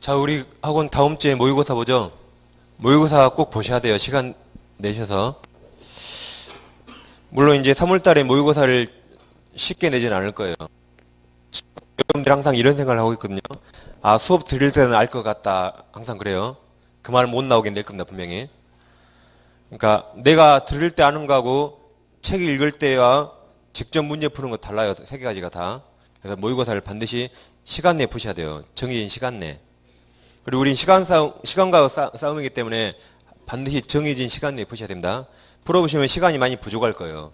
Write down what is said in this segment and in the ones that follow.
자, 우리 학원 다음 주에 모의고사 보죠? 모의고사 꼭 보셔야 돼요. 시간 내셔서. 물론 이제 3월 달에 모의고사를 쉽게 내진 않을 거예요. 여러분들 항상 이런 생각을 하고 있거든요. 아, 수업 들을 때는 알 것 같다. 항상 그래요. 그 말 못 나오게 낼 겁니다, 분명히. 그러니까 내가 들을 때 아는 거하고 책 읽을 때와 직접 문제 푸는 거 달라요. 세 가지가 다. 그래서 모의고사를 반드시 시간 내에 푸셔야 돼요. 정해진 시간 내. 그리고 우린 시간과 싸움이기 때문에 반드시 정해진 시간 내에 푸셔야 됩니다. 풀어보시면 시간이 많이 부족할 거예요.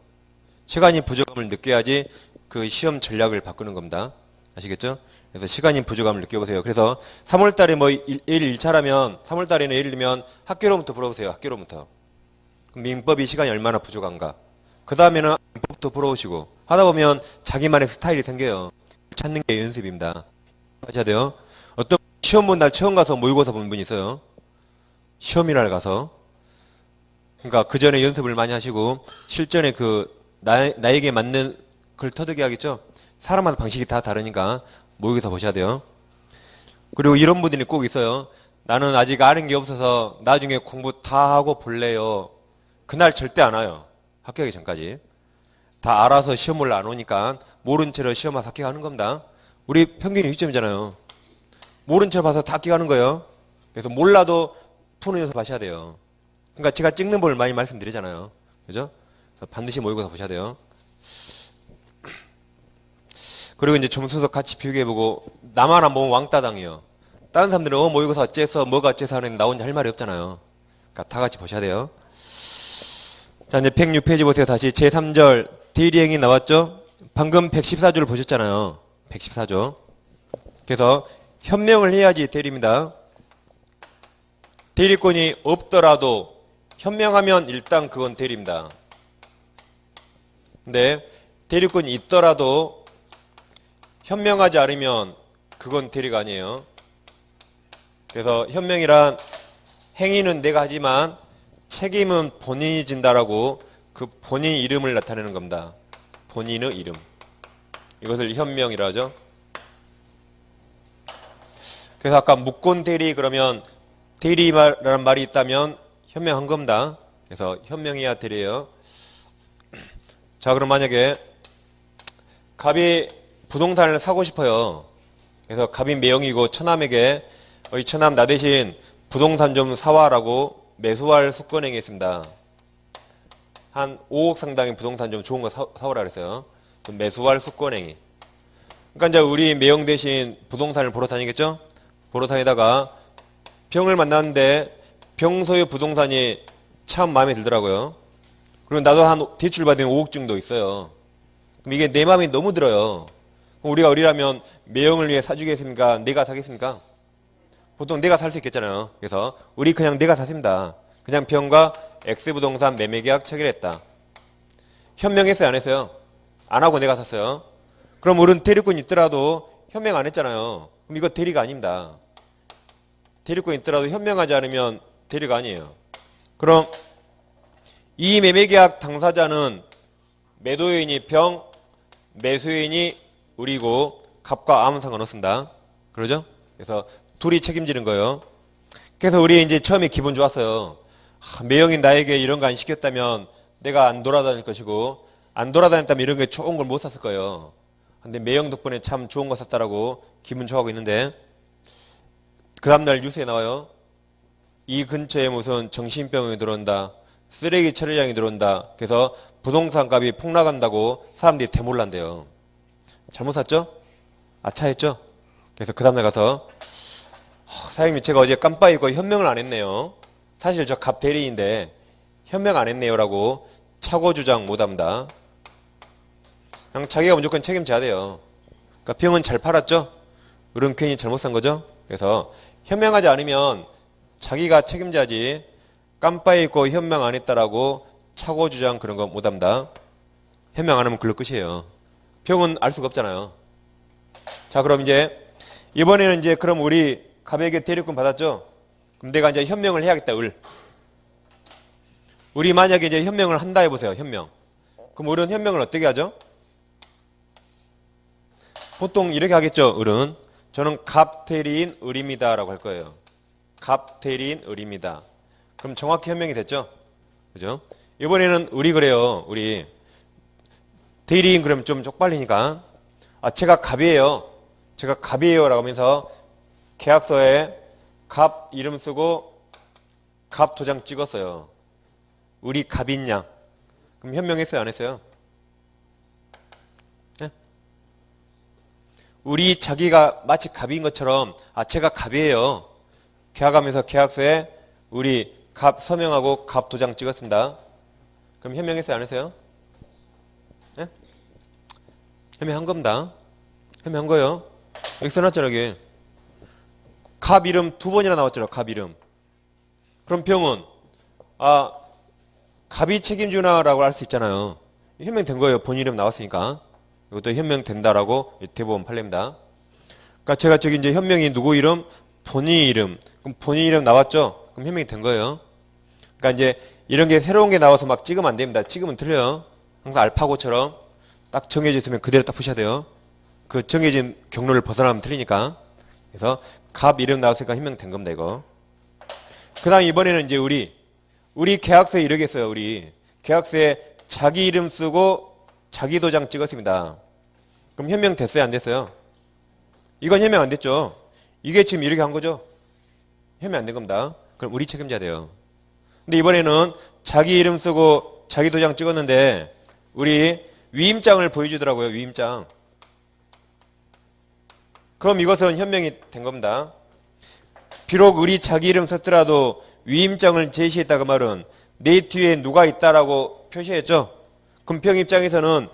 시간이 부족함을 느껴야지 그 시험 전략을 바꾸는 겁니다. 아시겠죠? 그래서 시간이 부족함을 느껴보세요. 그래서 3월 달에 뭐 1차라면 3월 달에는 예를 들면 학교로부터 풀어보세요. 학교로부터. 민법이 시간이 얼마나 부족한가. 그 다음에는 민법부터 풀어보시고 하다 보면 자기만의 스타일이 생겨요. 찾는 게 연습입니다. 하셔야 돼요. 어떤 시험 본 날 처음 가서 모의고사 본 분이 있어요. 시험이날 가서. 그러니까 그 전에 연습을 많이 하시고 실전에 나에게 맞는 걸 터득해 야겠죠. 사람마다 방식이 다 다르니까 모의고사 보셔야 돼요. 그리고 이런 분들이 꼭 있어요. 나는 아직 아는 게 없어서 나중에 공부 다 하고 볼래요. 그날 절대 안 와요. 학교 가기 전까지. 다 알아서 시험을 안 오니까 모른 채로 시험 와서 합격하는 겁니다. 우리 평균이 6점이잖아요. 모른 채 봐서 다 합격하는 거예요. 그래서 몰라도 푸는 연습 하셔야 돼요. 그러니까 제가 찍는 법을 많이 말씀드리잖아요. 그죠? 그래서 반드시 모의고사 보셔야 돼요. 그리고 이제 점수도 같이 비교해보고 나만 안 보면 왕따당해요. 다른 사람들은 모의고사 어째서 뭐가 어째서 하는데 나 혼자 할 말이 없잖아요. 그러니까 다 같이 보셔야 돼요. 자, 이제 106페이지 보세요. 다시 제3절 대리행위 나왔죠? 방금 114조를 보셨잖아요. 114조. 그래서 현명을 해야지 대리입니다. 대리권이 없더라도 현명하면 일단 그건 대리입니다. 근데 대리권이 있더라도 현명하지 않으면 그건 대리가 아니에요. 그래서 현명이란 행위는 내가 하지만 책임은 본인이 진다라고 그 본인 이름을 나타내는 겁니다. 본인의 이름. 이것을 현명이라 하죠. 그래서 아까 무권 대리 그러면 대리라는 말이 있다면 현명한 겁니다. 그래서 현명해야 대리예요. 자, 그럼 만약에 갑이 부동산을 사고 싶어요. 그래서 갑이 매형이고 처남에게 처남 나 대신 부동산 좀 사와라고 매수할 수권행위 했습니다. 한 5억 상당의 부동산 좀 좋은 거 사오라 그랬어요. 매수할 수권행위. 그러니까 이제 우리 매형 대신 부동산을 보러 다니겠죠? 보러 다니다가 병을 만났는데 병소의 부동산이 참 마음에 들더라고요. 그리고 나도 한 대출 받은 5억 정도 있어요. 그럼 이게 내 마음이 너무 들어요. 그럼 우리가 어리라면 매형을 위해 사주겠습니까? 내가 사겠습니까? 보통 내가 살 수 있겠잖아요. 그래서 우리 그냥 내가 샀습니다. 그냥 병과 X부동산 매매계약 체결했다. 현명했어요? 안 했어요? 안 하고 내가 샀어요. 그럼 우리는 대리권 있더라도 현명 안 했잖아요. 그럼 이거 대리가 아닙니다. 대리권 있더라도 현명하지 않으면 대리가 아니에요. 그럼 이 매매계약 당사자는 매도인이 병, 매수인이 우리고 갑과 아무 상관없습니다. 그러죠? 그래서 둘이 책임지는 거예요. 그래서 우리 이제 처음에 기분 좋았어요. 매형이 나에게 이런 거 안 시켰다면 내가 안 돌아다닐 것이고 안 돌아다녔다면 이런 게 좋은 걸 못 샀을 거예요. 근데 매형 덕분에 참 좋은 거 샀다라고 기분 좋아하고 있는데 그 다음날 뉴스에 나와요. 이 근처에 무슨 정신병이 들어온다. 쓰레기 처리장이 들어온다. 그래서 부동산 값이 폭락한다고 사람들이 대몰란대요. 잘못 샀죠? 아차했죠? 그래서 그 다음날 가서 사장님 제가 어제 깜빡 잊고 현명을 안 했네요. 사실 저 갑 대리인데 현명 안 했네요 라고 착오 주장 못합니다. 그냥 자기가 무조건 책임져야 돼요. 그러니까 병은 잘 팔았죠? 을은 괜히 잘못 산 거죠? 그래서 현명하지 않으면 자기가 책임져야지 깜빡 잊고 현명 안 했다라고 착오 주장 그런 거 못합니다. 현명 안 하면 글로 끝이에요. 병은 알 수가 없잖아요. 자, 그럼 이제 이번에는 이제 그럼 우리 갑에게 대리권 받았죠? 그럼 내가 이제 현명을 해야겠다. 우리 만약에 이제 현명을 한다 해보세요. 현명. 그럼 을은 현명을 어떻게 하죠? 보통 이렇게 하겠죠. 을은 저는 갑 대리인 을입니다 라고 할 거예요. 갑 대리인 을입니다. 그럼 정확히 현명이 됐죠? 그죠? 이번에는 을이 그래요. 을이. 대리인 그러면 좀 쪽팔리니까. 제가 갑이에요. 제가 갑이에요 라고 하면서 계약서에 갑 이름 쓰고 갑 도장 찍었어요. 을이 갑인 양. 그럼 현명했어요? 안 했어요? 네? 을이 자기가 마치 갑인 것처럼 제가 갑이에요. 계약하면서 계약서에 을이 갑 서명하고 갑 도장 찍었습니다. 그럼 현명했어요? 안 했어요? 네? 현명한 겁니다. 현명한 거예요. 여기 써놨잖아, 여기. 갑 이름 2번이나 나왔잖아, 갑 이름. 그럼 병은, 갑이 책임지나라고 할 수 있잖아요. 현명된 거예요. 본인 이름 나왔으니까. 이것도 현명된다라고 대법원 판례입니다. 그러니까 제가 저기 이제 현명이 누구 이름? 본인 이름. 그럼 본인 이름 나왔죠? 그럼 현명이 된 거예요. 그러니까 이제 이런 게 새로운 게 나와서 막 찍으면 안 됩니다. 찍으면 틀려요. 항상 알파고처럼 딱 정해져 있으면 그대로 딱 푸셔야 돼요. 그 정해진 경로를 벗어나면 틀리니까. 그래서 갑 이름 나왔으니까 현명된 겁니다, 이거. 그 다음 이번에는 이제 우리 계약서에 이렇게 했어요, 우리. 계약서에 자기 이름 쓰고 자기 도장 찍었습니다. 그럼 현명 됐어요, 안 됐어요? 이건 현명 안 됐죠? 이게 지금 이렇게 한 거죠? 현명 안 된 겁니다. 그럼 우리 책임져야 돼요. 근데 이번에는 자기 이름 쓰고 자기 도장 찍었는데 우리 위임장을 보여주더라고요, 위임장. 그럼 이것은 현명이 된 겁니다. 비록 을이 자기 이름 썼더라도 위임장을 제시했다 그 말은 내 뒤에 누가 있다라고 표시했죠. 그럼 병 입장에서는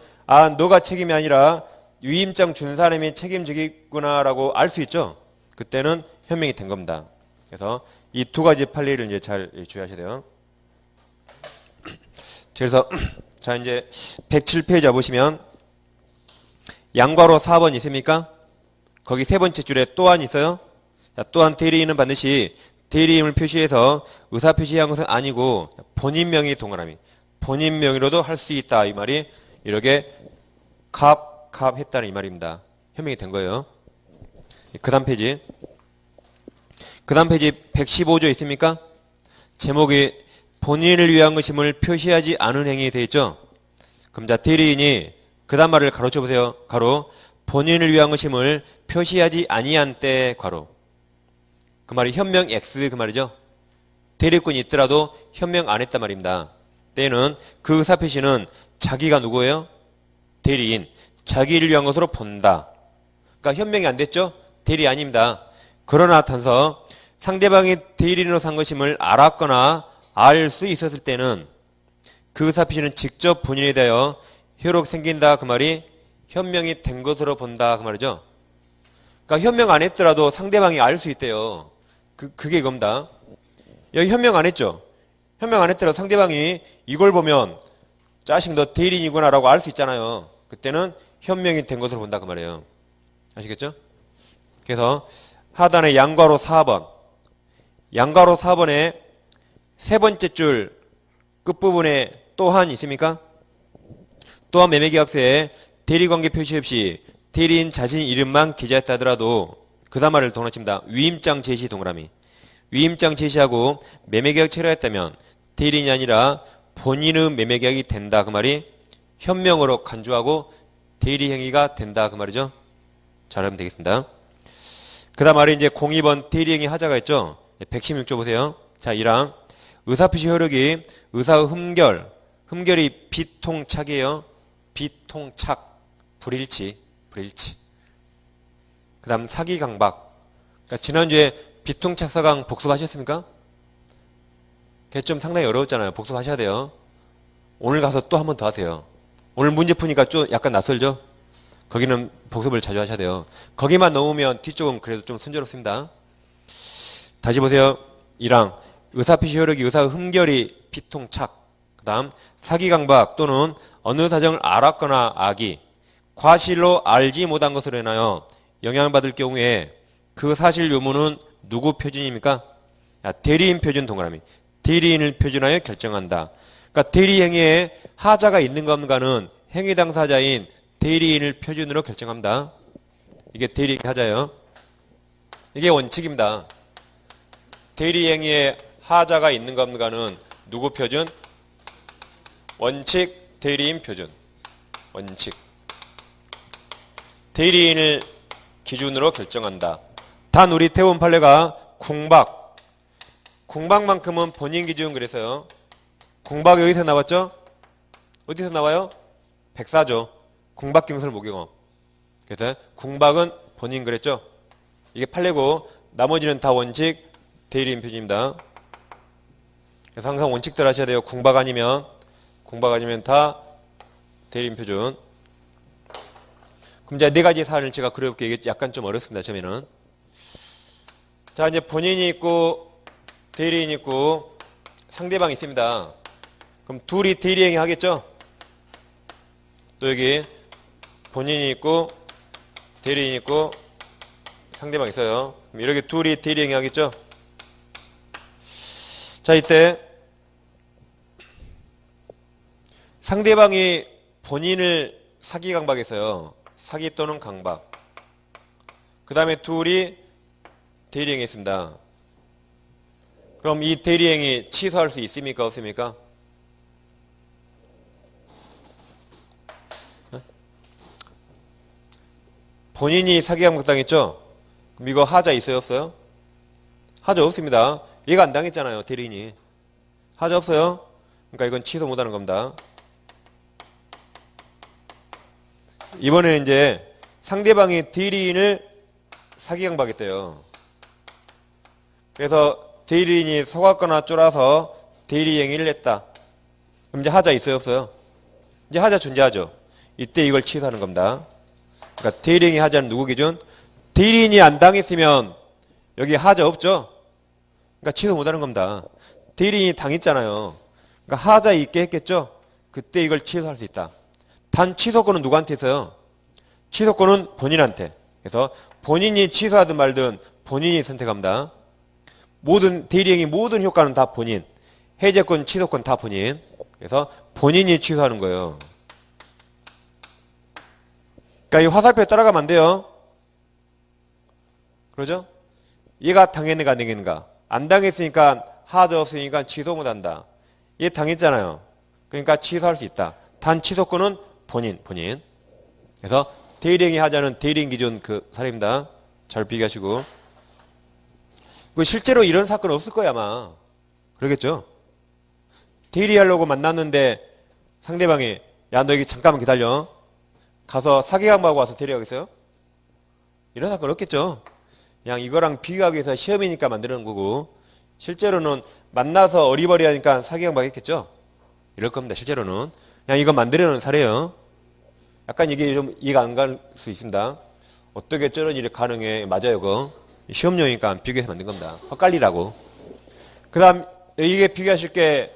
너가 책임이 아니라 위임장 준 사람이 책임지겠구나라고 알 수 있죠. 그때는 현명이 된 겁니다. 그래서 이 두 가지 판례를 이제 잘 주의하셔야 돼요. 그래서 자 이제 107페이지 보시면 양괄호 4번 있습니까? 거기 세 번째 줄에 또한 있어요. 자, 또한 대리인은 반드시 대리인을 표시해서 의사 표시한 것은 아니고 본인 명의 동그라미. 본인 명의로도 할 수 있다. 이 말이 이렇게 갑 했다는 이 말입니다. 현명이 된 거예요. 그 다음 페이지. 그 다음 페이지 115조 있습니까? 제목이 본인을 위한 것임을 표시하지 않은 행위에 되어 있죠. 그럼 자 대리인이 그 다음 말을 가로쳐 보세요. 가로 본인을 위한 것임을 표시하지 아니한 때 괄호. 그 말이 현명 X 그 말이죠. 대리권이 있더라도 현명 안 했단 말입니다. 때는 그 의사 표시는 자기가 누구예요? 대리인. 자기를 위한 것으로 본다. 그러니까 현명이 안 됐죠? 대리 아닙니다. 그러나 단서 상대방이 대리인으로 산 것임을 알았거나 알 수 있었을 때는 그 의사 표시는 직접 본인에 대하여 효력 생긴다 그 말이 현명이 된 것으로 본다 그 말이죠. 그러니까 현명 안 했더라도 상대방이 알 수 있대요. 그게 이겁니다. 여기 현명 안 했죠? 현명 안 했더라도 상대방이 이걸 보면 자식 너 대리인이구나 라고 알 수 있잖아요. 그때는 현명이 된 것으로 본다 그 말이에요. 아시겠죠? 그래서 하단의 양괄호 4번. 양괄호 4번에 세 번째 줄 끝부분에 또한 있습니까? 또한 매매계약서에 대리관계 표시 없이 대리인 자신 이름만 기재했다 하더라도 그 다음 말을 동그라칩니다. 위임장 제시 동그라미. 위임장 제시하고 매매계약 체결했다면 대리인이 아니라 본인의 매매계약이 된다 그 말이 현명으로 간주하고 대리행위가 된다 그 말이죠. 잘하면 되겠습니다. 그 다음 말이 이제 02번 대리행위 하자가 있죠. 116조 보세요. 자 1항 의사표시 효력이 의사의 흠결이 비통착이에요. 비통착 불일치. 그 다음 사기강박. 그러니까 지난주에 비통착 사강 복습하셨습니까? 그게 좀 상당히 어려웠잖아요. 복습하셔야 돼요. 오늘 가서 또 한 번 더 하세요. 오늘 문제 푸니까 좀 약간 낯설죠? 거기는 복습을 자주 하셔야 돼요. 거기만 넣으면 뒤쪽은 그래도 좀 순조롭습니다. 다시 보세요. 1항 의사표시 효력이 의사의 흠결이 비통착. 그 다음 사기강박 또는 어느 사정을 알았거나 악이 과실로 알지 못한 것으로 인하여 영향받을 경우에 그 사실 유무는 누구 표준입니까? 대리인 표준 동그라미. 대리인을 표준하여 결정한다. 그러니까 대리행위에 하자가 있는가 없는가는 행위 당사자인 대리인을 표준으로 결정합니다. 이게 대리행위 하자예요. 이게 원칙입니다. 대리행위에 하자가 있는가 없는가는 누구 표준? 원칙 대리인 표준. 원칙. 대리인을 기준으로 결정한다. 단 우리 태원 판례가 궁박. 궁박만큼은 본인 기준 그래서요. 궁박 여기서 나왔죠? 어디서 나와요? 백사죠. 궁박경설 모경험. 그래서 궁박은 본인 그랬죠? 이게 판례고 나머지는 다 원칙 대리인 표준입니다. 그래서 항상 원칙들 하셔야 돼요. 궁박 아니면 다 대리인 표준. 그럼 이제 네 가지 사안을 제가 그려볼게요. 이게 약간 좀 어렵습니다. 처음에는. 자, 이제 본인이 있고 대리인이 있고 상대방이 있습니다. 그럼 둘이 대리행위 하겠죠? 또 여기 본인이 있고 대리인이 있고 상대방이 있어요. 그럼 이렇게 둘이 대리행위 하겠죠? 자, 이때 상대방이 본인을 사기 강박했어요. 사기 또는 강박. 그 다음에 둘이 대리행위 했습니다. 그럼 이 대리행위 취소할 수 있습니까? 없습니까? 본인이 사기 강박 당했죠? 그럼 이거 하자 있어요? 없어요? 하자 없습니다. 얘가 안 당했잖아요. 대리인이. 하자 없어요? 그러니까 이건 취소 못하는 겁니다. 이번에는 이제 상대방이 대리인을 사기 강박했대요. 그래서 대리인이 속았거나 쫄아서 대리행위를 했다. 그럼 이제 하자 있어요? 없어요? 이제 하자 존재하죠. 이때 이걸 취소하는 겁니다. 그러니까 대리행위 하자는 누구 기준? 대리인이 안 당했으면 여기 하자 없죠? 그러니까 취소 못하는 겁니다. 대리인이 당했잖아요. 그러니까 하자 있게 했겠죠? 그때 이걸 취소할 수 있다. 단 취소권은 누구한테 있어요? 취소권은 본인한테. 그래서 본인이 취소하든 말든 본인이 선택합니다. 모든 대리행위 모든 효과는 다 본인. 해제권, 취소권 다 본인. 그래서 본인이 취소하는 거예요. 그러니까 이 화살표에 따라가면 안 돼요. 그러죠? 얘가 당했는가 안 당했는가. 안 당했으니까 하자 없으니까 취소 못한다. 얘 당했잖아요. 그러니까 취소할 수 있다. 단 취소권은 본인. 그래서 대리행위 하자는 대리인 기준 그 사례입니다. 잘 비교하시고. 실제로 이런 사건 없을 거야 아마. 그러겠죠? 대리하려고 만났는데 상대방이 야 너 여기 잠깐만 기다려. 가서 사기 강박하고 와서 대리하겠어요? 이런 사건 없겠죠? 그냥 이거랑 비교하기 위해서 시험이니까 만드는 거고 실제로는 만나서 어리버리하니까 사기 강박했겠죠? 이럴 겁니다. 실제로는. 그냥 이거 만들어놓은 사례예요. 약간 이게 좀 이해가 안 갈 수 있습니다. 어떻게 저런 일이 가능해? 맞아요, 그거. 시험용이니까 비교해서 만든 겁니다. 헛갈리라고. 그 다음, 이게 비교하실 게,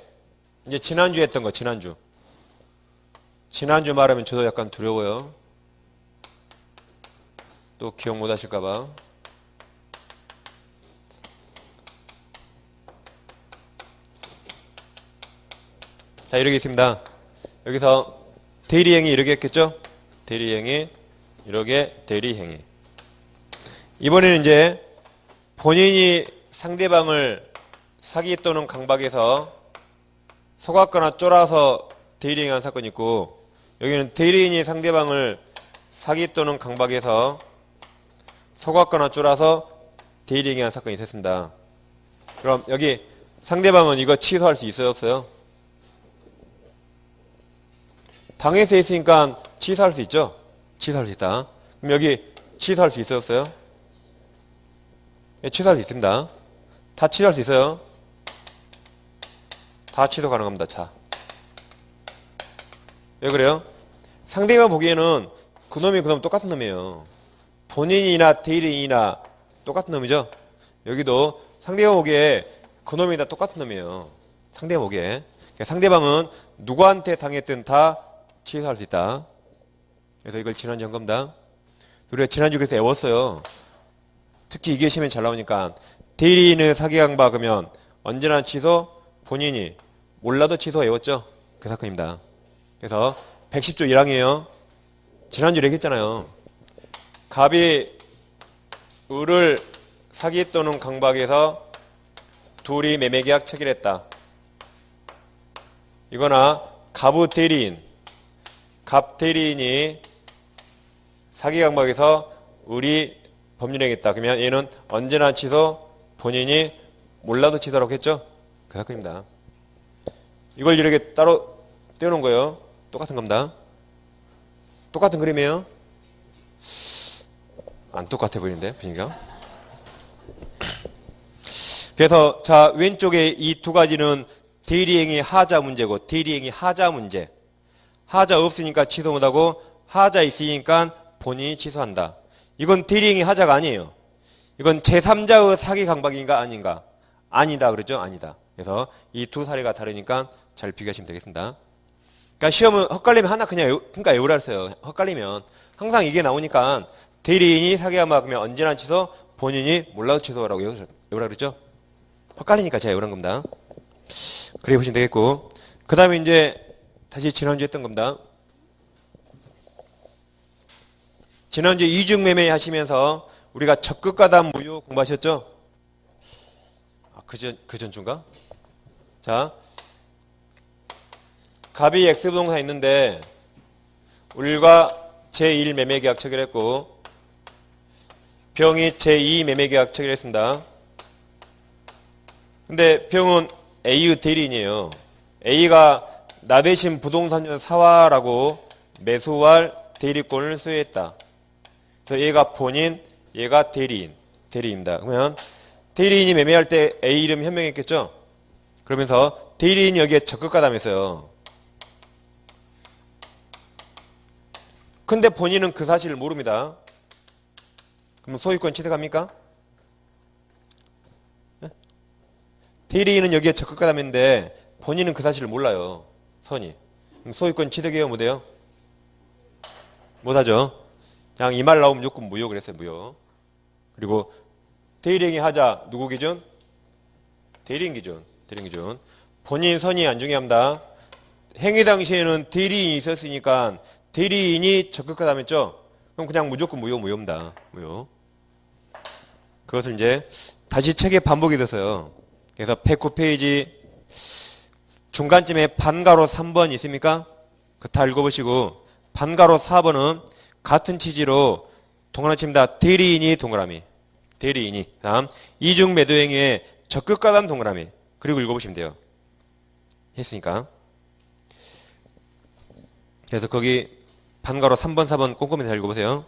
이제 지난주에 했던 거, 지난주. 지난주 말하면 저도 약간 두려워요. 또 기억 못 하실까봐. 자, 이렇게 있습니다. 여기서 대리행위 이렇게 했겠죠? 대리행위, 이렇게 대리행위. 이번에는 이제 본인이 상대방을 사기 또는 강박해서 속았거나 쫄아서 대리행위한 사건이 있고 여기는 대리인이 상대방을 사기 또는 강박해서 속았거나 쫄아서 대리행위한 사건이 있었습니다. 그럼 여기 상대방은 이거 취소할 수 있어요? 없어요? 당해서 했으니까 취소할 수 있죠? 취소할 수 있다. 그럼 여기 취소할 수 있어요? 없어요? 예, 취소할 수 있습니다. 다 취소할 수 있어요? 다 취소 가능합니다. 자. 왜 그래요? 상대방 보기에는 그놈이 그놈 똑같은 놈이에요. 본인이나 대리인이나 똑같은 놈이죠? 여기도 상대방 보기에 그놈이 다 똑같은 놈이에요. 상대방 보기에. 그러니까 상대방은 누구한테 당했든 다 취소할 수 있다. 그래서 이걸 지난주 한 겁니다. 우리가 지난주 그래서 외웠어요. 특히 이게 시험에 잘 나오니까 대리인을 사기 강박하면 언제나 취소, 본인이 몰라도 취소 외웠죠? 그 사건입니다. 그래서 110조 1항이에요. 지난주 얘기했잖아요. 갑이 을을 사기 또는 강박에서 둘이 매매계약 체결했다. 이거나 갑의 대리인, 갑 대리인이 사기 강박에서 을이 법률행위했다. 그러면 얘는 언제나 취소, 본인이 몰라도 취소라고 했죠? 그 사건입니다. 이걸 이렇게 따로 떼어놓은 거예요. 똑같은 겁니다. 똑같은 그림이에요. 안 똑같아 보이는데 분위기가. 그래서 자 왼쪽에 이 두 가지는 대리행위 하자 문제고 대리행위 하자 문제. 하자 없으니까 취소 못하고 하자 있으니까 본인이 취소한다. 이건 대리행위 하자가 아니에요. 이건 제3자의 사기 강박인가 아닌가? 아니다 그러죠? 아니다. 그래서 이 두 사례가 다르니까 잘 비교하시면 되겠습니다. 그러니까 시험은 헛갈리면 하나 그냥 그러니까 외우라 했어요. 헛갈리면 항상 이게 나오니까 대리인이 사기 강박이면 언제나 취소, 본인이 몰라도 취소라고 외우라 그랬죠? 헛갈리니까 제가 외우란 겁니다. 그래 보시면 되겠고, 그 다음에 이제 다시 지난주에 했던 겁니다. 지난주 이중매매 하시면서 우리가 적극가담 무효 공부하셨죠? 그 전주인가? 자, 갑이 X부동산 있는데 을과 제1 매매계약 체결했고 병이 제2 매매계약 체결했습니다. 근데 병은 A의 대리인이에요. A가 나 대신 부동산을 사와라고 매수할 대리권을 소유했다. 그래서 얘가 본인, 얘가 대리인입니다. 그러면 대리인이 매매할 때 A 이름 현명했겠죠? 그러면서 대리인이 여기에 적극가담했어요. 근데 본인은 그 사실을 모릅니다. 그럼 소유권 취득합니까? 네? 대리인은 여기에 적극가담했는데 본인은 그 사실을 몰라요. 선이. 그럼 소유권 취득해요? 못해요? 못하죠. 그냥 이 말 나오면 무조건 무효 그랬어요. 무효. 그리고 대리행위 하자 누구 기준? 대리인 기준. 본인 선이 안 중요합니다. 행위 당시에는 대리인이 있었으니까 대리인이 적극가담했죠? 그럼 그냥 무조건 무효입니다. 무효. 그것을 이제 다시 책에 반복이 됐어요. 그래서 109페이지 중간쯤에 반가로 3번 있습니까? 그거 다 읽어보시고 반가로 4번은 같은 취지로 동그라미 칩니다. 대리인이 동그라미. 대리인이. 다음 이중 매도행위에 적극가담 동그라미. 그리고 읽어보시면 돼요. 했으니까. 그래서 거기 반가로 3번, 4번 꼼꼼히 잘 읽어보세요.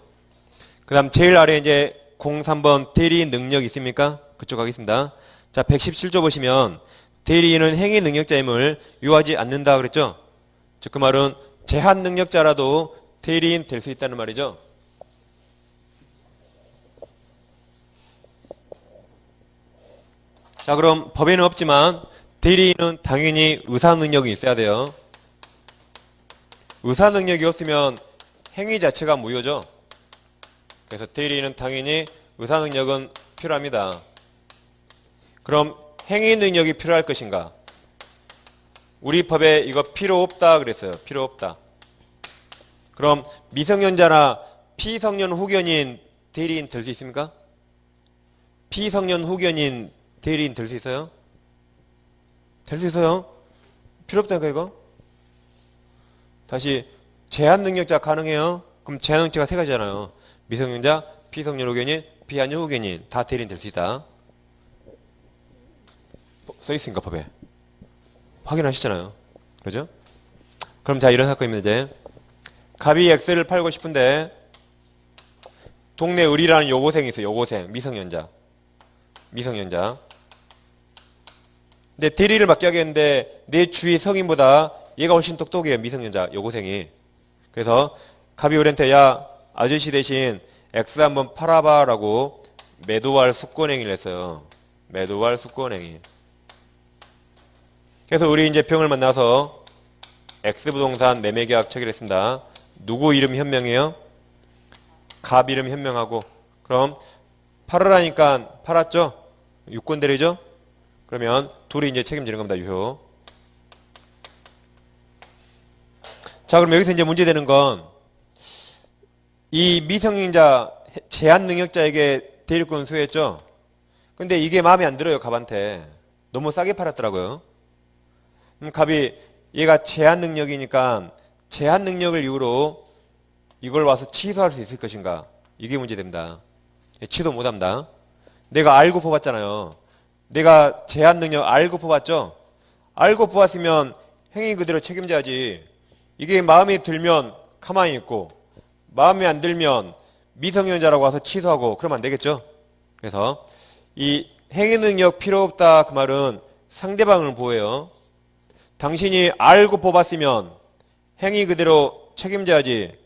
그 다음 제일 아래 이제 03번 대리인 능력 있습니까? 그쪽 가겠습니다. 자, 117조 보시면 대리인은 행위 능력자임을 요하지 않는다 그랬죠? 즉 그 말은 제한 능력자라도 대리인 될 수 있다는 말이죠. 자, 그럼 법에는 없지만 대리인은 당연히 의사 능력이 있어야 돼요. 의사 능력이 없으면 행위 자체가 무효죠. 그래서 대리인은 당연히 의사 능력은 필요합니다. 그럼 행위 능력이 필요할 것인가? 우리 법에 이거 필요 없다 그랬어요. 필요 없다. 그럼 미성년자나 피성년 후견인 대리인 될 수 있습니까? 피성년 후견인 대리인 될 수 있어요? 될 수 있어요? 필요 없다니까 이거? 다시 제한 능력자 가능해요? 그럼 제한 능력자가 세 가지잖아요. 미성년자, 피성년 후견인, 비한년 후견인 다 대리인 될 수 있다. 써 있으니까 법에. 확인하시잖아요. 그러죠? 그럼 자 이런 사건입니다. 이제 갑이 X를 팔고 싶은데 동네 을이라는 여고생이 있어요. 여고생, 미성년자. 근데 대리를 맡게 하겠는데 내 주위 성인보다 얘가 훨씬 똑똑해요. 미성년자, 여고생이. 그래서 갑이 을한테 야 아저씨 대신 X 한번 팔아봐 라고 매도할 숙권행위를 했어요. 매도할 숙권행위. 그래서 우리 이제 병을 만나서 X부동산 매매계약 체결했습니다. 누구 이름 현명해요? 갑 이름 현명하고. 그럼 팔으라니까 팔았죠? 유권 대리죠? 그러면 둘이 이제 책임지는 겁니다. 유효. 자, 그럼 여기서 이제 문제되는 건 이 미성년자 제한 능력자에게 대리권 수여했죠? 근데 이게 마음에 안 들어요, 갑한테. 너무 싸게 팔았더라고요. 갑이 얘가 제한 능력이니까 제한 능력을 이유로 이걸 와서 취소할 수 있을 것인가? 이게 문제됩니다. 취소 못합니다. 내가 알고 뽑았잖아요. 내가 제한 능력 알고 뽑았죠? 알고 뽑았으면 행위 그대로 책임져야지. 이게 마음에 들면 가만히 있고 마음에 안 들면 미성년자라고 와서 취소하고 그러면 안 되겠죠? 그래서 이 행위 능력 필요 없다 그 말은 상대방을 보호해요. 당신이 알고 뽑았으면 행위 그대로 책임져야지.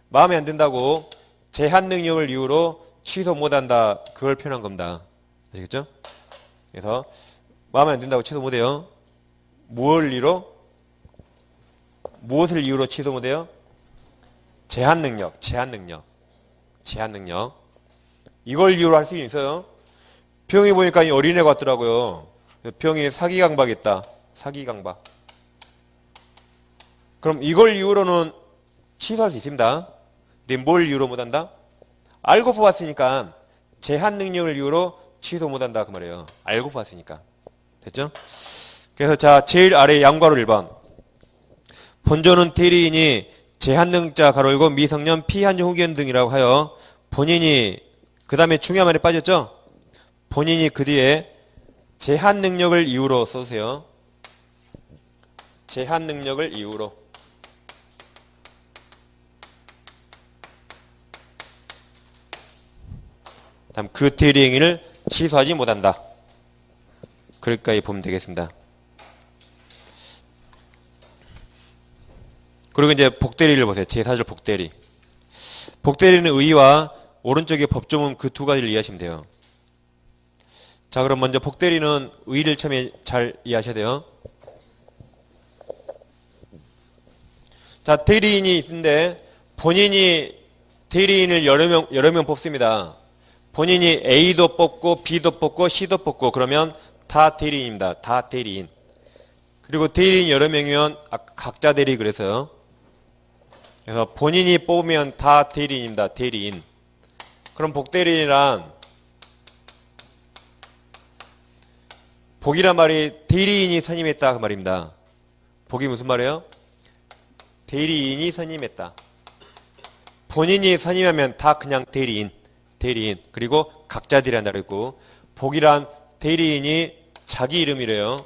마음에 안 든다고 제한 능력을 이유로 취소 못한다. 그걸 표현한 겁니다. 아시겠죠? 그래서 마음에 안 든다고 취소 못해요. 무엇을 이유로? 무엇을 이유로 취소 못해요? 제한 능력, 제한 능력, 제한 능력. 이걸 이유로 할 수 있어요. 병이 보니까 이 어린애가 왔더라고요. 병이 사기 강박했다. 사기 강박. 그럼 이걸 이유로는 취소할 수 있습니다. 근데 뭘 이유로 못한다? 알고 뽑았으니까 제한 능력을 이유로 취소 못한다 그 말이에요. 알고 뽑았으니까. 됐죠? 그래서 자 제일 아래 양괄호 1번. 본조는 대리인이 제한능자 가로 열고 미성년 피한정 후견 등이라고 하여 본인이 그 다음에 중요한 말이 빠졌죠? 본인이 그 뒤에 제한 능력을 이유로 써주세요. 제한 능력을 이유로. 다음 그 대리 행위를 취소하지 못한다. 그럴까지 보면 되겠습니다. 그리고 이제 복대리를 보세요. 제4절 복대리. 복대리는 의의와 오른쪽에 법조문 그 두 가지를 이해하시면 돼요. 자, 그럼 먼저 복대리는 의의를 처음에 잘 이해하셔야 돼요. 자, 대리인이 있는데 본인이 대리인을 여러 명 뽑습니다. 본인이 A도 뽑고 B도 뽑고 C도 뽑고 그러면 다 대리인입니다. 다 대리인. 그리고 대리인 여러 명이면 각자 대리 그래서요. 그래서 본인이 뽑으면 다 대리인입니다. 대리인. 그럼 복대리인이란 복이란 말이 대리인이 선임했다 그 말입니다. 복이 무슨 말이에요? 대리인이 선임했다. 본인이 선임하면 다 그냥 대리인. 대리인. 그리고 각자 대리한다 그랬고 복이란 대리인이 자기 이름이래요.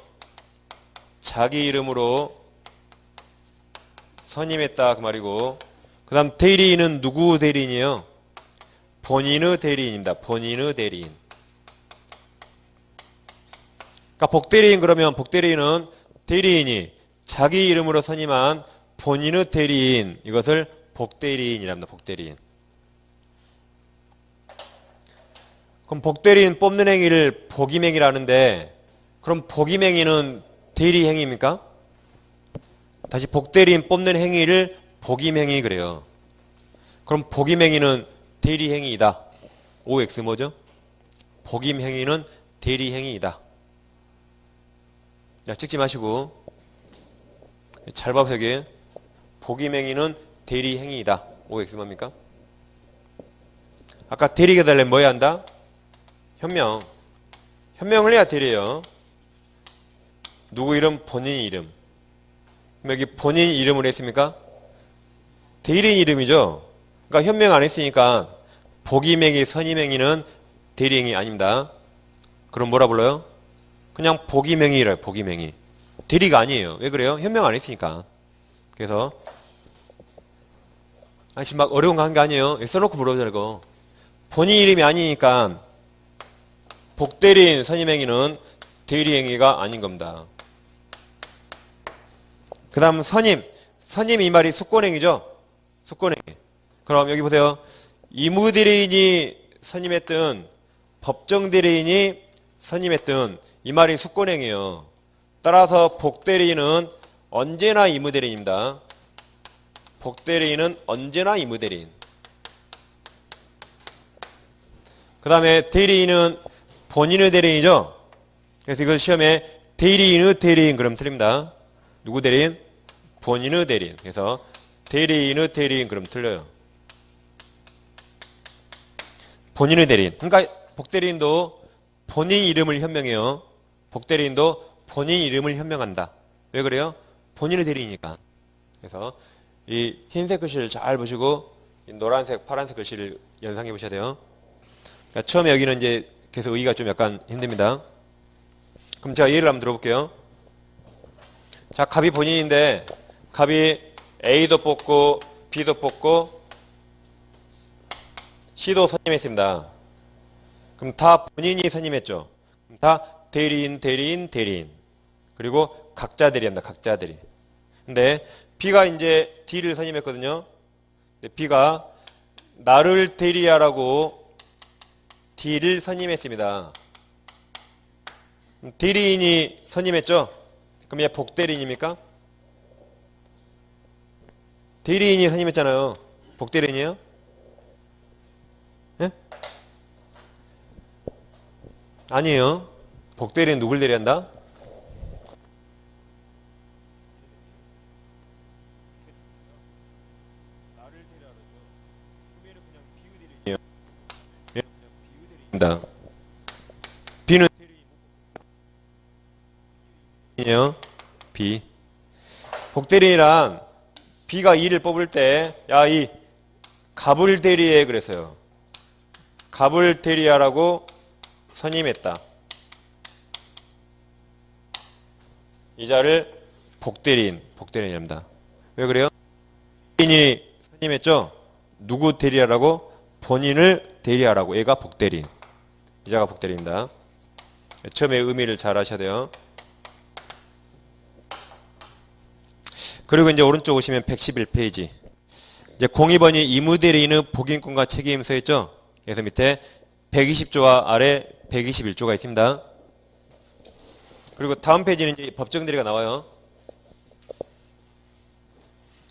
자기 이름으로 선임했다 그 말이고 그 다음 대리인은 누구 대리인이에요? 본인의 대리인입니다. 본인의 대리인. 그러니까 복대리인 그러면 복대리인은 대리인이 자기 이름으로 선임한 본인의 대리인 이것을 복대리인이랍니다. 복대리인. 그럼 복대리인 뽑는 행위를 복임행위라는데 그럼 복임행위는 대리행위입니까? 다시 복대리인 뽑는 행위를 복임행위 그래요. 그럼 복임행위는 대리행위이다. OX 뭐죠? 복임행위는 대리행위이다. 자, 찍지 마시고 잘 봐보세요. 여기 복임행위는 대리행위이다. OX 뭡니까? 아까 대리가 되려면 뭐 해야 한다? 현명. 현명을 해야 대리예요. 누구 이름? 본인 이름. 여기 본인 이름을 했습니까? 대리인 이름이죠. 그러니까 현명 안 했으니까 복임행위, 선임행위는 대리행위 아닙니다. 그럼 뭐라 불러요? 그냥 복임행위래요. 복임행위. 대리가 아니에요. 왜 그래요? 현명 안 했으니까. 그래서 아저씨 막 어려운 거 한 게 아니에요. 써놓고 물어보자 이거. 본인 이름이 아니니까 복대리인 선임행위는 대리행위가 아닌 겁니다. 그 다음 선임. 선임 이 말이 수권행위죠. 수권행위. 그럼 여기 보세요. 이무대리인이 선임했든 법정대리인이 선임했든 이 말이 수권행위예요. 따라서 복대리인은 언제나 이무대리인입니다. 복대리인은 언제나 이무대리인. 그 다음에 대리인은 본인의 대리인이죠. 그래서 이걸 시험에 대리인의 대리인 그럼 틀립니다. 누구 대리인? 본인의 대리인. 그래서 대리인의 대리인 그럼 틀려요. 본인의 대리인. 그러니까 복대리인도 본인 이름을 현명해요. 복대리인도 본인 이름을 현명한다. 왜 그래요? 본인의 대리이니까. 그래서 이 흰색 글씨를 잘 보시고 이 노란색, 파란색 글씨를 연상해 보셔야 돼요. 그러니까 처음에 여기는 이제 계속 의의가 좀 약간 힘듭니다. 그럼 제가 예를 한번 들어볼게요. 자, 갑이 본인인데 갑이 A도 뽑고 B도 뽑고 C도 선임했습니다. 그럼 다 본인이 선임했죠. 그럼 다 대리인, 대리인, 대리인. 그리고 각자 대리합니다. 각자 대리. 근데 B가 이제 D를 선임했거든요. 근데 B가 나를 대리하라고 D를 선임했습니다. 대리인이 선임했죠? 그럼 얘 복대리인입니까? 대리인이 선임했잖아요. 복대리인이에요? 예? 아니에요. 복대리인 누굴 대리한다? B는 대리인이에요. B. 복대리인이란 B가 2를 뽑을 때, 야, 이 갑을 대리해 그랬어요. 갑을 대리하라고 선임했다. 이 자를 복대리인입니다. 왜 그래요? 본인이 선임했죠? 누구 대리하라고? 본인을 대리하라고. 얘가 복대리인. 이 자가 복대리인다. 처음에 의미를 잘 아셔야 돼요. 그리고 이제 오른쪽 오시면 111페이지. 이제 02번이 이무대리인의 복인권과 책임 써 있죠? 그래서 밑에 120조와 아래 121조가 있습니다. 그리고 다음 페이지는 이제 법정 대리가 나와요.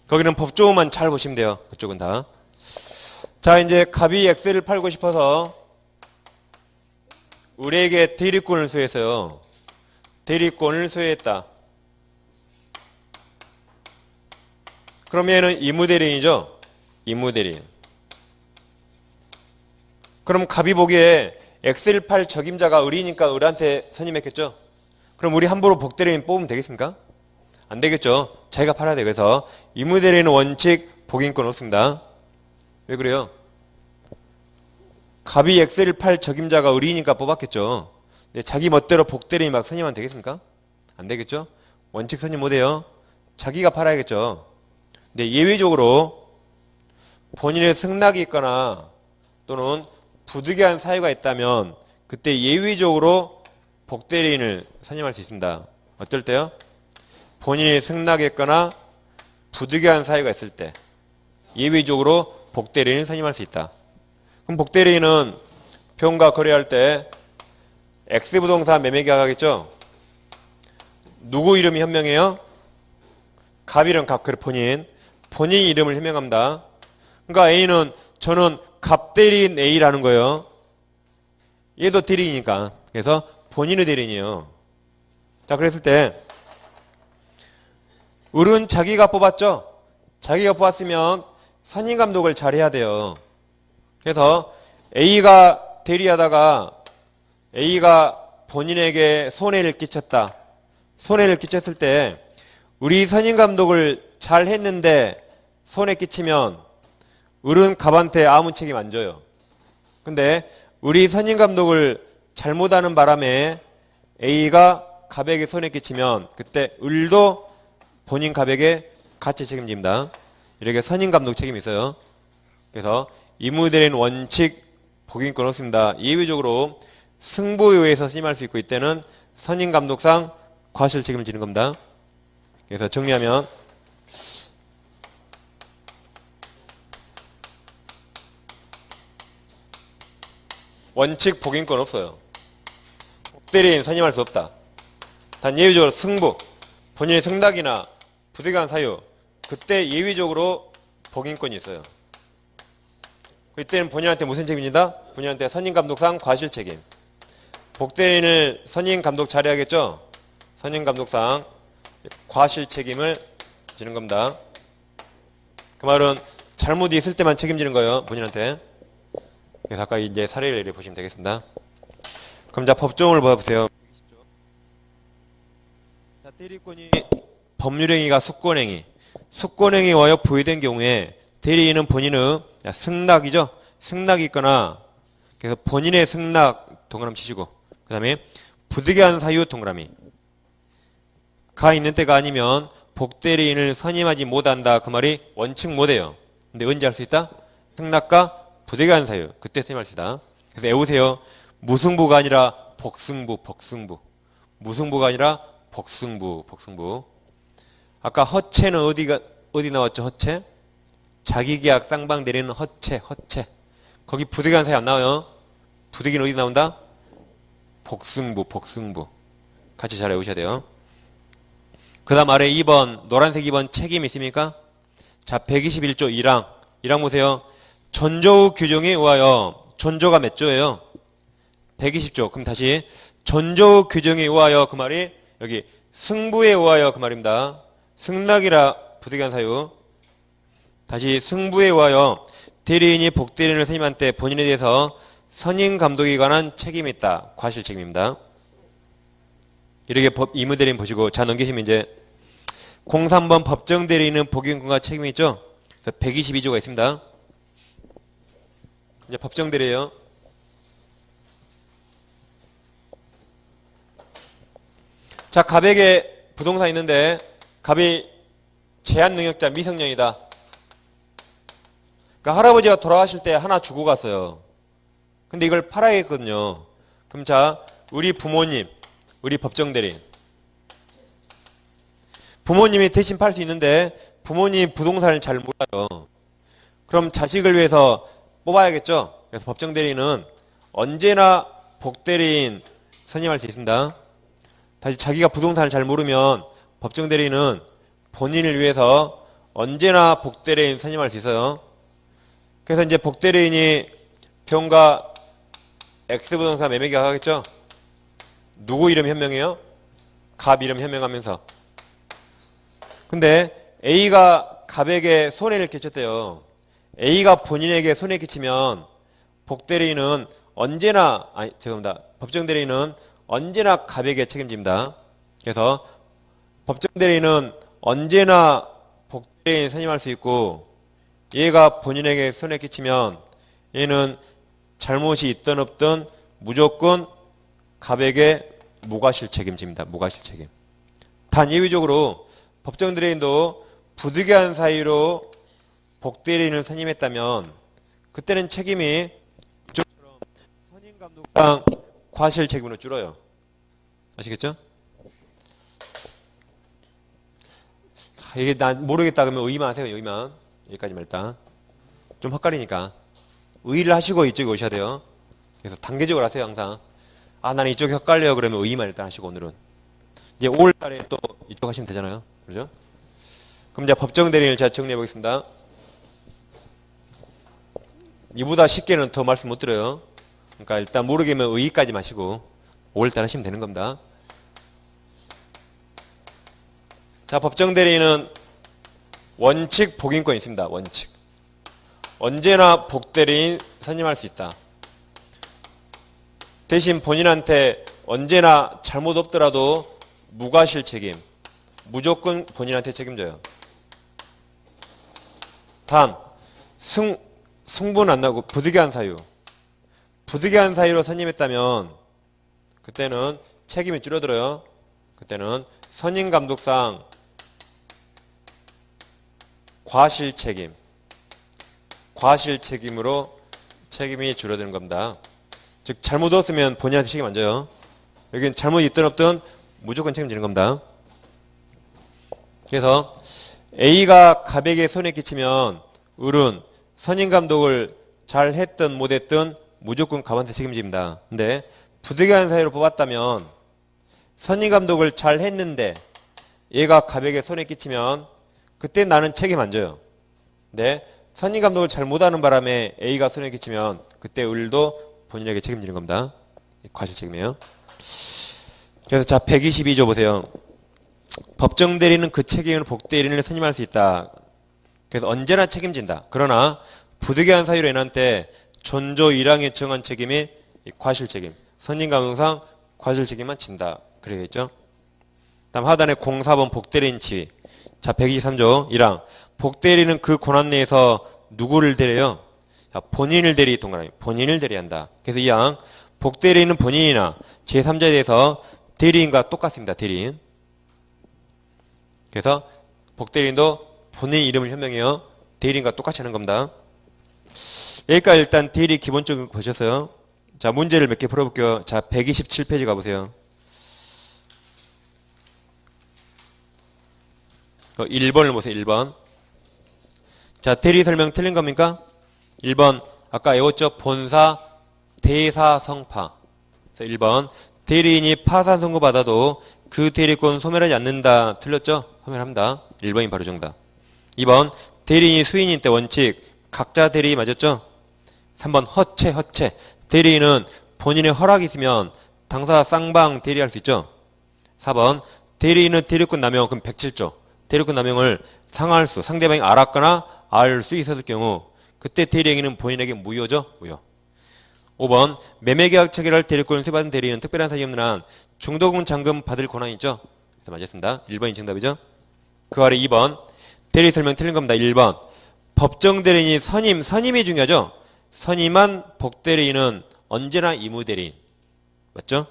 거기는 법조문만 잘 보시면 돼요. 그쪽은 다. 자, 이제 갑이 엑셀을 팔고 싶어서 우리에게 대리권을 소유했어요. 대리권을 소유했다. 그럼 얘는 이무대리인이죠? 이무대리인. 그럼 갑이 보기에 엑셀 팔 적임자가 을이니까 을한테 선임했겠죠? 그럼 우리 함부로 복대리인 뽑으면 되겠습니까? 안 되겠죠? 자기가 팔아야 돼. 그래서 이무대리인은 원칙 복인권 없습니다. 왜 그래요? 갑이 엑셀 팔 적임자가 을이니까 뽑았겠죠? 근데 자기 멋대로 복대리인 막 선임하면 되겠습니까? 안 되겠죠? 원칙 선임 못해요. 자기가 팔아야겠죠? 근데 예외적으로 본인의 승낙이 있거나 또는 부득이한 사유가 있다면 그때 예외적으로 복대리인을 선임할 수 있습니다. 어떨 때요? 본인이 승낙했거나 부득이한 사유가 있을 때 예외적으로 복대리인을 선임할 수 있다. 그럼 복대리인은 병과 거래할 때 X부동산 매매계약 하겠죠? 누구 이름이 현명해요? 갑이랑 갑, 그래 본인 이름을 현명합니다. 그러니까 A는 저는 갑대리인 A라는 거예요. 얘도 대리이니까. 그래서 본인의 대리인이에요. 자, 그랬을 때 을은 자기가 뽑았죠? 자기가 뽑았으면 선임감독을 잘 해야 돼요. 그래서 A가 대리하다가 A가 본인에게 손해를 끼쳤다. 손해를 끼쳤을 때 우리 선임감독을 잘 했는데 손해 끼치면 을은 갑한테 아무 책임 안 져요. 근데 우리 선임감독을 잘못하는 바람에 A가 갑에게 손해 끼치면 그때 을도 본인 갑에게 같이 책임집니다. 이렇게 선임감독 책임이 있어요. 그래서 이무대리인 원칙 복인권 없습니다. 예외적으로 승부에 의해서 선임할 수 있고 이때는 선임감독상 과실 책임을 지는 겁니다. 그래서 정리하면 원칙 복인권 없어요. 복대리인 선임할 수 없다. 단 예외적으로 승부, 본인의 승낙이나 부득이한 사유, 그때 예외적으로 복인권이 있어요. 그때는 본인한테 무슨 책임입니다? 본인한테 선임감독상 과실 책임. 복대리인을 선임감독 잘해야겠죠? 선임감독상 과실 책임을 지는 겁니다. 그 말은 잘못이 있을 때만 책임지는 거예요. 본인한테. 그래서 아까 이제 사례를 보시면 되겠습니다. 그럼 자 법정을 봐보세요. 자 대리권이 법률행위가 숙권행위. 숙권행위 와요 부여된 경우에 대리인은 본인의 승낙이죠. 승낙이 있거나 그래서 본인의 승낙 동그라미 치시고 그 다음에 부득이한 사유 동그라미 가 있는 때가 아니면 복대리인을 선임하지 못한다. 그 말이 원칙 못해요. 근데 언제 할 수 있다? 승낙과 부득이한 사유 그때 선임할 수 있다. 그래서 외우세요. 무승부가 아니라 복승부 복승부 무승부가 아니라 복승부 복승부. 아까 허체는 어디 나왔죠? 허체? 자기계약 쌍방 내리는 허체 허체 거기 부득이한 사유 안 나와요. 부득이는 어디 나온다? 복승부 복승부 같이 잘 외우셔야 돼요. 그 다음 아래 2번 노란색 2번 책임 있습니까? 자 121조 1항 보세요. 전조후 규정에 의하여 전조가 몇 조예요? 120조. 그럼 다시 전조후 규정에 의하여 그 말이 여기 승부에 의하여 그 말입니다. 승낙이라 부득이한 사유. 다시 승부에 의하여 대리인이 복대리인을 선임한 때 본인에 대해서 선임 감독에 관한 책임이 있다. 과실 책임입니다. 이렇게 이무대리인 보시고 자 넘기시면 이제 03번 법정대리인은 복용권과 책임이 있죠. 그래서 122조가 있습니다. 이제 법정대리예요. 자 갑에게 부동산 있는데 갑이 제한 능력자 미성년이다. 그러니까 할아버지가 돌아가실 때 하나 주고 갔어요. 근데 이걸 팔아야겠거든요. 그럼 자 우리 부모님 우리 법정대리인 부모님이 대신 팔 수 있는데 부모님 부동산을 잘 몰라요. 그럼 자식을 위해서 뽑아야겠죠. 그래서 법정대리인은 언제나 복대리인 선임할 수 있습니다. 다시 자기가 부동산을 잘 모르면 법정대리인은 본인을 위해서 언제나 복대리인 선임할 수 있어요. 그래서 이제 복대리인이 병가 X부동산 매매계약 하겠죠. 누구 이름 현명해요? 갑 이름 현명하면서. 근데 A가 갑에게 손해를 끼쳤대요. A가 본인에게 손해 끼치면 복대리인은 언제나 죄송합니다. 법정대리인은 언제나 갑에게 책임집니다. 그래서 법정대리인은 언제나 복대리인 선임할 수 있고 얘가 본인에게 손해 끼치면 얘는 잘못이 있든 없든 무조건 갑에게 무과실 책임집니다. 무과실 책임. 단 예외적으로 법정대리인도 부득이한 사유로 복대리인을 선임했다면 그때는 책임이 이쪽처럼 선임감독상 과실 책임으로 줄어요. 아시겠죠? 이게 난 모르겠다 그러면 의의만 하세요. 의의만. 여기까지만 일단. 좀 헛갈리니까. 의의를 하시고 이쪽에 오셔야 돼요. 그래서 단계적으로 하세요. 항상. 아 나는 이쪽이 헷갈려요. 그러면 의의만 일단 하시고 오늘은. 이제 5월달에 또 이쪽 하시면 되잖아요. 그죠? 그럼 이제 법정대리인을 제가 정리해 보겠습니다. 이보다 쉽게는 더 말씀 못 드려요. 그러니까 일단 모르겠으면 의의까지 마시고 5월달 하시면 되는 겁니다. 자, 법정대리인은 원칙 복인권이 있습니다. 원칙. 언제나 복대리인 선임할 수 있다. 대신 본인한테 언제나 잘못 없더라도 무과실 책임. 무조건 본인한테 책임져요. 단, 승부는 안 나고 부득이한 사유. 부득이한 사유로 선임했다면 그때는 책임이 줄어들어요. 그때는 선임감독상 과실 책임. 과실 책임으로 책임이 줄어드는 겁니다. 즉 잘못 얻었으면 본인한테 책임 안 져요. 여기는 잘못 있든 없든 무조건 책임지는 겁니다. 그래서 A가 갑에게 손해 끼치면 을은 선임감독을 잘 했든 못했든 무조건 갑한테 책임집니다. 근데 부득이한 사유로 뽑았다면 선임감독을 잘 했는데 얘가 갑에게 손해 끼치면 그때 나는 책임 안 져요. 근데 선임감독을 잘 못하는 바람에 A가 손해 끼치면 그때 을도 본인에게 책임지는 겁니다. 과실 책임이에요. 그래서 자 122조 보세요. 법정대리는 그 책임을 복대리인을 선임할 수 있다. 그래서 언제나 책임진다. 그러나 부득이한 사유로 인한 때 전조 1항에 정한 책임이 과실 책임. 선진 가능상 과실 책임만 진다. 그래야겠죠? 다음 하단에 04번 복대리인 지위. 자, 123조 1항. 복대리는 그 권한 내에서 누구를 대려요? 자, 본인을 대리 동그라미. 본인을 대리한다. 그래서 2항. 복대리는 본인이나 제3자에 대해서 대리인과 똑같습니다. 대리인. 그래서 복대리인도 본인 이름을 현명해요. 대리인과 똑같이 하는 겁니다. 여기까지 일단 대리 기본적으로 보셨어요. 자, 문제를 몇 개 풀어볼게요. 자, 127페이지 가보세요. 1번을 보세요. 1번. 자, 대리 설명 틀린 겁니까? 1번. 아까 외웠죠? 본사, 대사, 성파. 1번. 대리인이 파산 선고받아도 그 대리권 소멸하지 않는다. 틀렸죠? 소멸합니다. 1번이 바로 정답. 2번. 대리인이 수인인 때 원칙. 각자 대리 맞았죠? 3번. 허체. 대리인은 본인의 허락이 있으면 당사 쌍방 대리할 수 있죠? 4번. 대리인은 대리권 남용. 그럼 107조. 대리권 남용을 상대방이 알았거나 알 수 있었을 경우 그때 대리행위는 본인에게 무효죠? 무효. 5번. 매매계약 체결할 대리권을 수여받은 대리인은 특별한 사정이 없는 한 중도금 잔금 받을 권한이 있죠? 그래서 맞았습니다. 1번이 정답이죠? 그 아래 2번. 대리 설명 틀린 겁니다. 1번. 법정 대리인이 선임이 중요하죠? 선임한 복대리인은 언제나 이무대리인. 맞죠?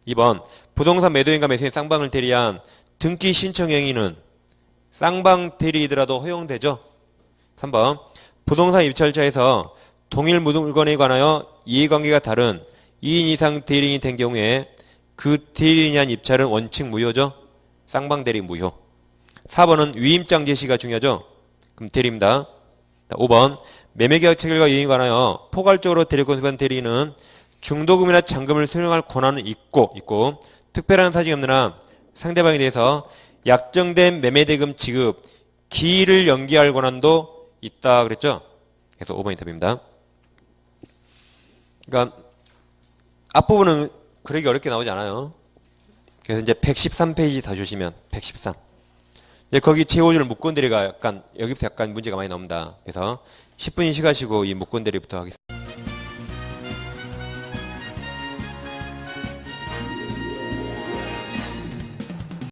2번. 부동산 매도인과 매수인 쌍방을 대리한 등기 신청 행위는 쌍방 대리이더라도 허용되죠? 3번. 부동산 입찰자에서 동일 물건에 관하여 이해관계가 다른 2인 이상 대리인이 된 경우에 그 대리인에 한 입찰은 원칙 무효죠? 쌍방 대리 무효. 4번은 위임장 제시가 중요하죠? 그럼 대리입니다. 5번. 매매계약 체결과 이행에 관하여 포괄적으로 대리권 수반 대리인은 중도금이나 잔금을 수령할 권한은 있고 특별한 사정이 없는 한 상대방에 대해서 약정된 매매대금 지급 기일을 연기할 권한도 있다 그랬죠? 그래서 5번이 답입니다. 그러니까 앞부분은 그러기 어렵게 나오지 않아요. 그래서 이제 113페이지 다 주시면 113. 이제 거기 제5절 무권대리가 여기서 약간 문제가 많이 나옵니다. 그래서 10분 쉬가시고 이 무권대리부터 하겠습니다.